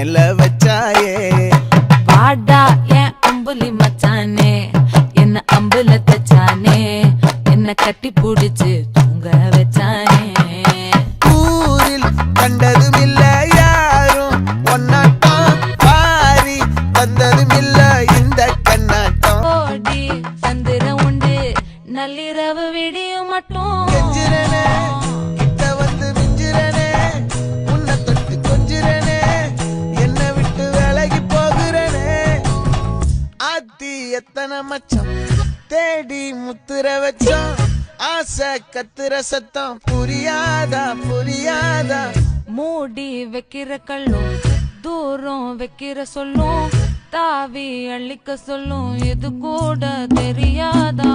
வச்சாயே வாடா என் அம்புலி மச்சானே என்ன அம்புல தச்சானே என்ன கட்டி புடிச்சு தூங்க வச்சானே ஊரில் கண்டதும் இல்ல யாரும் ஒன்னாட்டம் பாரி வந்ததும் இல்ல இந்த கண்ணாட்டம் ஓடி சந்திரம் உண்டு நள்ளிரவு விடியும் மட்டும் கெஞ்சிரனே கிட்ட வந்து மிஞ்சிரனே உன்னை தொட்டு கொஞ்சிரனே என்ன விட்டு விலகி போகிறனே ஆத்தி எத்தனை மச்சம் தேடி முத்துற வச்சோம் ஆசை கத்துற சத்தம் புரியாதா புரியாதா மூடி வைக்கிற கல்லும் தூரம் வைக்கிற சொல்லும் தாவி அள்ளிக்க சொல்லும் இது கூட தெரியாதா